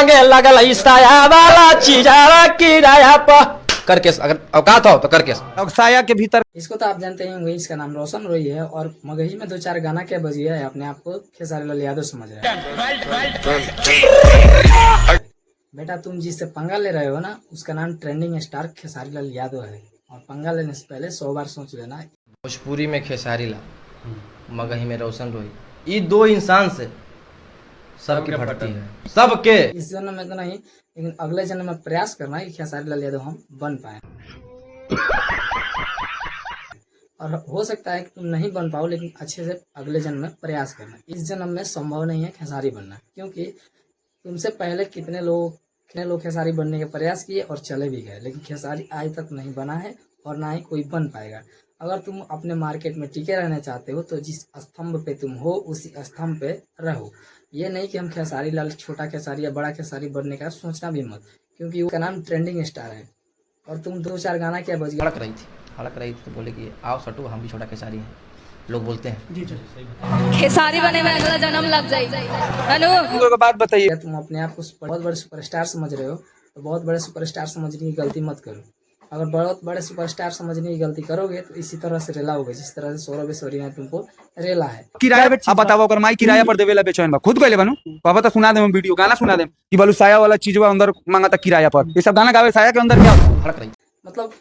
मांगे लगल ईसाया वाला चीजारा किराया पर करके, अगर औकात हो तो करके। और साया के भीतर इसको तो आप जानते ही होंगे, इसका नाम रोशन रोई है और मगही में 2-4 गाना क्या बजिया है, अपने आप को खेसारी लाल यादव समझ रहे हैं। बेटा तुम जिससे पंगा ले रहे हो ना, उसका नाम ट्रेंडिंग स्टार खेसारी लाल यादव है, और पंगा लेने से पहले 100 बार सोच लेना। भोजपुरी में खेसारी लाल, मगही में रोशन रोही, ये दो इंसान से सबकी फटती है, सबके। इस जन्म में तो नहीं, लेकिन अगले जन्म में प्रयास करना है कि खेसारी लाल यादव हम बन पाए। और हो सकता है कि तुम नहीं बन पाओ, लेकिन अच्छे से अगले जन्म में प्रयास करना। इस जन्म में संभव नहीं है खेसारी बनना, क्योंकि तुमसे पहले कितने लोग खेसारी बनने के प्रयास किए और चले भी गए, लेकिन खेसारी आज तक नहीं बना है और ना ही कोई बन पाएगा। अगर तुम अपने मार्केट में टिके रहना चाहते हो तो जिस स्तंभ पे तुम हो उसी स्तंभ पे रहो। ये नहीं कि हम खेसारी लाल, छोटा खेसारी या बड़ा खेसारी बनने का सोचना भी मत, क्योंकि उसका नाम ट्रेंडिंग स्टार है। और तुम 2-4 गाना क्या बज गया। हड़क रही थी तो बोले कि आओ सटू, हम भी छोटा खेसारी हैं, लोग बोलते हैं। खेसारी बने में अगला जन्म लग जाए। को बात बताइए, तुम अपने आप को बहुत बड़े सुपरस्टार समझ रहे हो तो बहुत बड़े सुपरस्टार समझने की गलती मत करो। अगर बहुत बड़े सुपरस्टार समझने की गलती करोगे तो इसी तरह से रेला होगे, जिस तरह से सौरभ ऐश्वर्या ने तुमको रेला है। किराया पे अब बताओ, अगर माई किराया पर देवेला बेचैन बा, खुद कहले बनू पापा तो सुना दे, वीडियो गाना सुना दे कि बोलू साया वाला चीजवा अंदर मांगा था किराया पर, ये सब गाना गावे साया के अंदर क्या हड़क रही थी। मतलब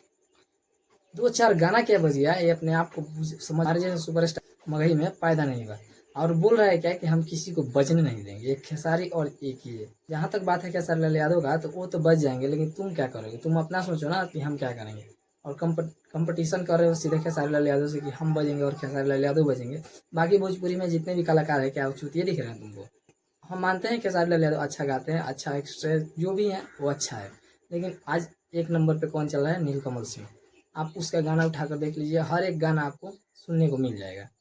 2-4 गाना क्या बजिया, ये अपने आप को समझ जैसे सुपरस्टार मगही में पैदा नहीं हुआ। और बोल रहा है क्या कि हम किसी को बजने नहीं देंगे, एक खेसारी और एक ही है। जहाँ तक बात है खेसारी लाल यादव का, तो वो तो बच जाएंगे, लेकिन तुम क्या करोगे? तुम अपना सोचो ना कि हम क्या करेंगे। और कंपटीशन कर रहे हो सीधे खेसारी लाल यादव से कि हम बजेंगे और खेसारी लाल यादव बजेंगे। बाकी भोजपुरी में जितने भी कलाकार है, क्या चूतिए दिख रहे हैं तुमको? हम मानते हैं खेसारी लाल यादव अच्छा गाते हैं, अच्छा एक्सप्रेस जो भी है वो अच्छा है, लेकिन आज 1 नंबर पे कौन चल रहा है? नीलकमल सिंह। आप उसका गाना उठाकर देख लीजिए, हर एक गाना आपको सुनने को मिल जाएगा।